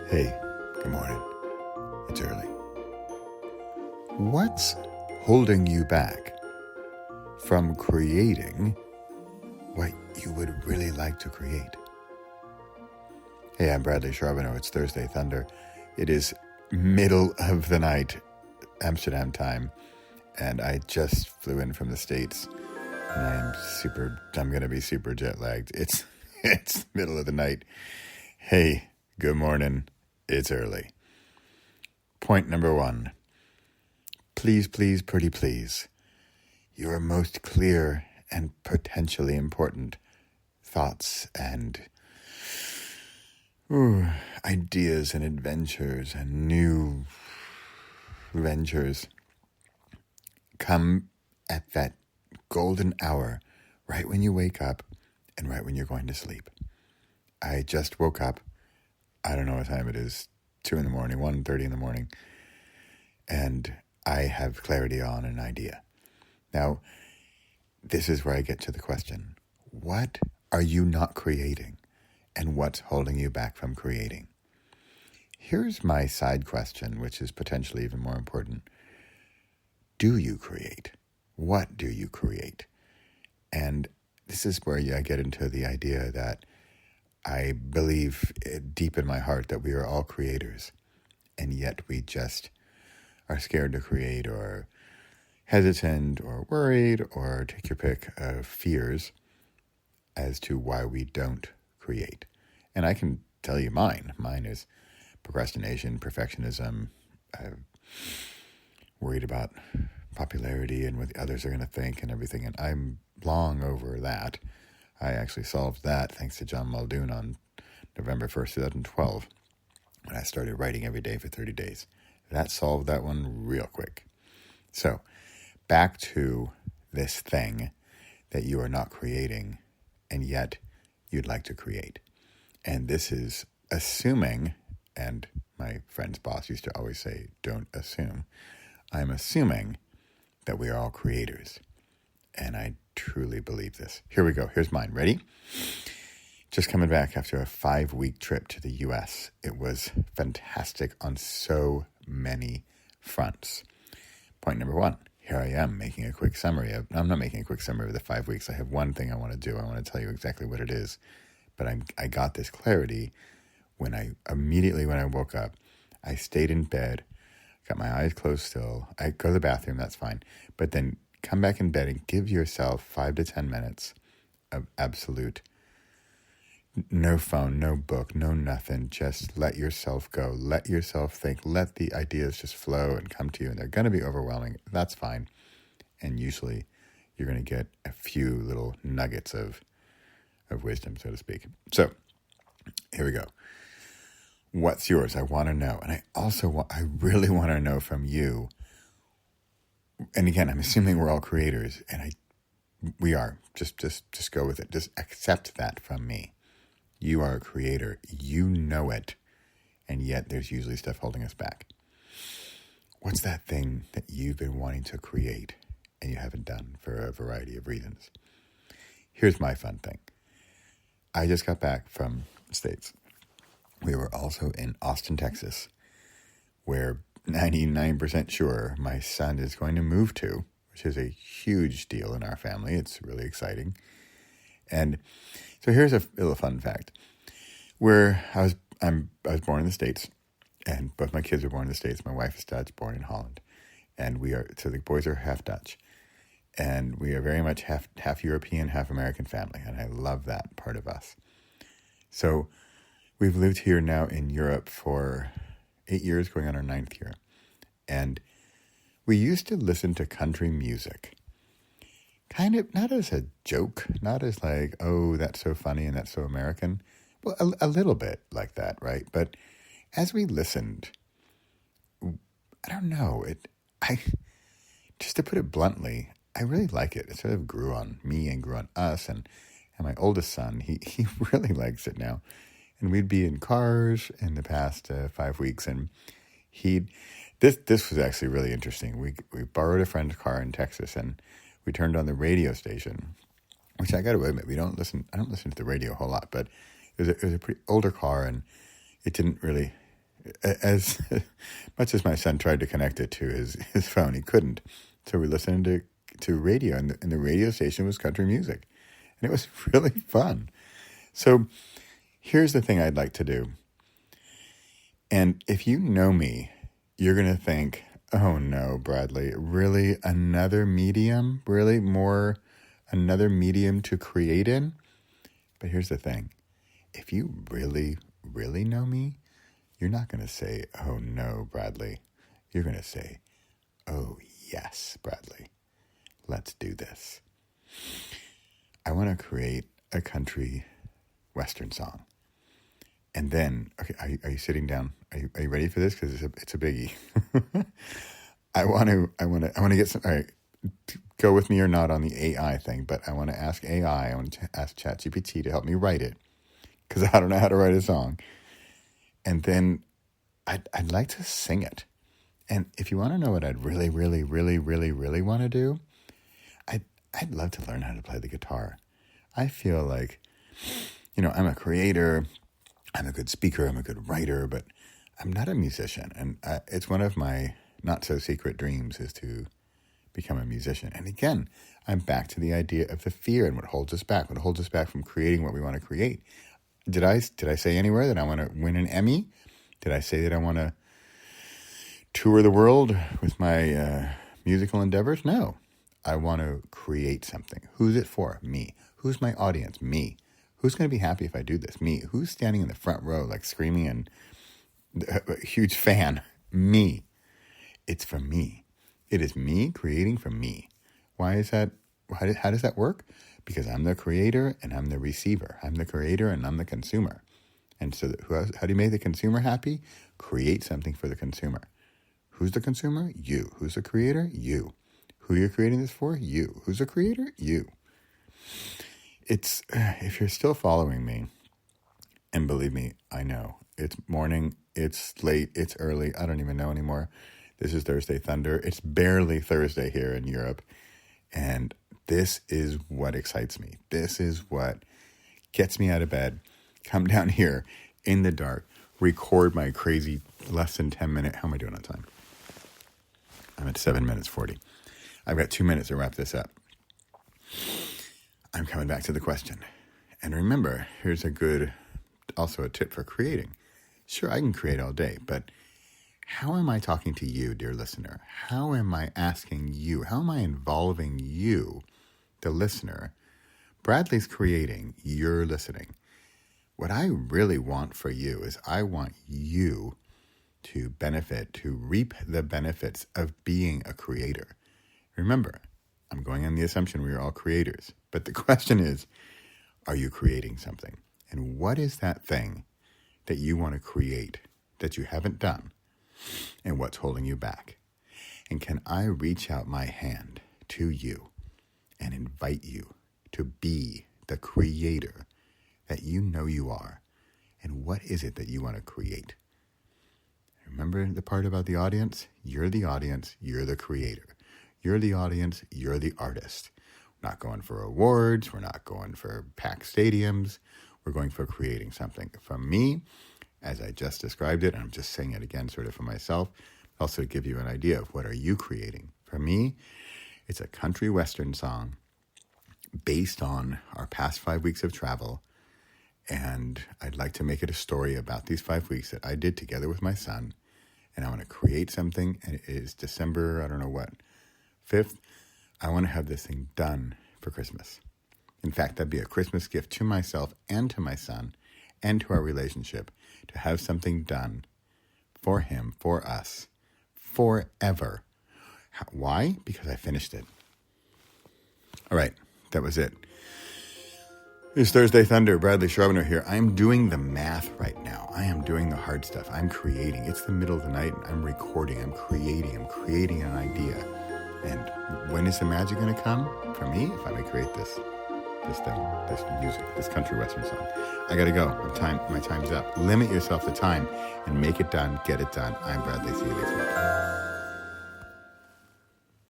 Hey, good morning. It's early. What's holding you back from creating what you would really like to create? Hey, I'm Bradley Charbonneau. It's Thursday Thunder. It is middle of the night, Amsterdam time, and I just flew in from the States, and I'm going to be super jet lagged. It's middle of the night. Hey, good morning. It's early. Point number 1. Please, pretty please. Your most clear and potentially important thoughts and ideas and adventures and new ventures come at that golden hour, right when you wake up and right when you're going to sleep. I just woke up. I don't know what time it is, 2 in the morning, 1:30 in the morning, and I have clarity on an idea. Now, this is where I get to the question. What are you not creating, and what's holding you back from creating? Here's my side question, which is potentially even more important. Do you create? What do you create? And this is where I get into the idea that I believe deep in my heart that we are all creators, and yet we just are scared to create or hesitant or worried or take your pick of fears as to why we don't create. And I can tell you mine. Mine is procrastination, perfectionism, worried about popularity and what the others are going to think and everything. And I'm long over that. I actually solved that thanks to John Muldoon on November 1st, 2012, when I started writing every day for 30 days. That solved that one real quick. So, back to this thing that you are not creating, and yet you'd like to create. And this is assuming, and my friend's boss used to always say, don't assume. I'm assuming that we are all creators. And I truly believe this. Here we go. Here's mine. Ready? Just coming back after a 5-week trip to the U.S. It was fantastic on so many fronts. Point number 1. Here I am making a quick summary of, I'm not making a quick summary of the 5 weeks. I have one thing I want to do. I want to tell you exactly what it is. But I got this clarity when I woke up. I stayed in bed, got my eyes closed still. I go to the bathroom, that's fine. But then come back in bed and give yourself 5 to 10 minutes of absolute no phone, no book, no nothing. Just let yourself go. Let yourself think. Let the ideas just flow and come to you. And they're going to be overwhelming. That's fine. And usually you're going to get a few little nuggets of wisdom, so to speak. So here we go. What's yours? I want to know. And I really want to know from you. And again, I'm assuming we're all creators, and we are. Just go with it. Just accept that from me. You are a creator. You know it, and yet there's usually stuff holding us back. What's that thing that you've been wanting to create and you haven't done for a variety of reasons? Here's my fun thing. I just got back from the States. We were also in Austin, Texas, where 99% sure my son is going to move to, which is a huge deal in our family. It's really exciting. And so here's a little fun fact. I was born in the States, and both my kids were born in the States. My wife is Dutch, born in Holland. And so the boys are half Dutch. And we are very much half European, half American family. And I love that part of us. So we've lived here now in Europe for 8 years, going on our 9th year. And we used to listen to country music. Kind of not as a joke, not as like, oh, that's so funny and that's so American. Well, a little bit like that, right? But as we listened, I don't know, just to put it bluntly, I really like it. It sort of grew on me and grew on us. And my oldest son, he really likes it now. And we'd be in cars in the past 5 weeks, and this was actually really interesting. We borrowed a friend's car in Texas, and we turned on the radio station, which I got to admit, I don't listen to the radio a whole lot, but it was a pretty older car, and it didn't really as much as my son tried to connect it to his phone, he couldn't. So we listened to radio, and the radio station was country music. And it was really fun. So here's the thing I'd like to do. And if you know me, you're going to think, oh no, Bradley, really another medium? Really another medium to create in? But here's the thing. If you really, really know me, you're not going to say, oh no, Bradley. You're going to say, oh yes, Bradley. Let's do this. I want to create a country western song. And then, okay, are you sitting down? Are you ready for this? Because it's a biggie. I want to get some. All right, go with me or not on the AI thing, but I want to ask AI. I want to ask ChatGPT to help me write it, because I don't know how to write a song. And then I'd like to sing it. And if you want to know what I'd really, really, really, really, really want to do, I'd love to learn how to play the guitar. I feel like, I'm a creator. I'm a good speaker, I'm a good writer, but I'm not a musician. And it's one of my not-so-secret dreams is to become a musician. And again, I'm back to the idea of the fear and what holds us back from creating what we want to create. Did I say anywhere that I want to win an Emmy? Did I say that I want to tour the world with my musical endeavors? No. I want to create something. Who's it for? Me. Who's my audience? Me. Who's going to be happy if I do this? Me. Who's standing in the front row, like screaming and a huge fan? Me. It's for me. It is me creating for me. Why is that? How does that work? Because I'm the creator and I'm the receiver. I'm the creator and I'm the consumer. And so how do you make the consumer happy? Create something for the consumer. Who's the consumer? You. Who's the creator? You. Who you're creating this for? You. Who's the creator? You. It's, if you're still following me, and believe me, I know, it's morning, it's late, it's early, I don't even know anymore. This is Thursday Thunder. It's barely Thursday here in Europe. And this is what excites me. This is what gets me out of bed, come down here in the dark, record my crazy less than 10 minute, how am I doing on time? I'm at 7 minutes 40. I've got 2 minutes to wrap this up. I'm coming back to the question. And remember, here's also a tip for creating. Sure, I can create all day, but how am I talking to you, dear listener? How am I asking you? How am I involving you, the listener? Bradley's creating, you're listening. What I really want for you is I want you to benefit, to reap the benefits of being a creator. Remember, I'm going on the assumption we are all creators. But the question is, are you creating something? And what is that thing that you want to create that you haven't done? And what's holding you back? And can I reach out my hand to you and invite you to be the creator that you know you are? And what is it that you want to create? Remember the part about the audience? You're the audience, you're the creator. You're the audience, you're the artist. We're not going for awards, we're not going for packed stadiums, we're going for creating something. From me, as I just described it, and I'm just saying it again sort of for myself, also to give you an idea of what are you creating. For me, it's a country western song based on our past 5 weeks of travel, and I'd like to make it a story about these 5 weeks that I did together with my son, and I want to create something, and it is December, 5th, I want to have this thing done for Christmas. In fact, that'd be a Christmas gift to myself and to my son and to our relationship to have something done for him, for us, forever. Why? Because I finished it. All right, that was it. It's Thursday Thunder, Bradley Charbonneau here. I'm doing the math right now. I am doing the hard stuff. I'm creating. It's the middle of the night. I'm recording. I'm creating an idea. And when is the magic going to come? For me, if I may create this thing, this music, this country western song. I got to go. My time's up. Limit yourself to time and make it done. Get it done. I'm Bradley. See you next week.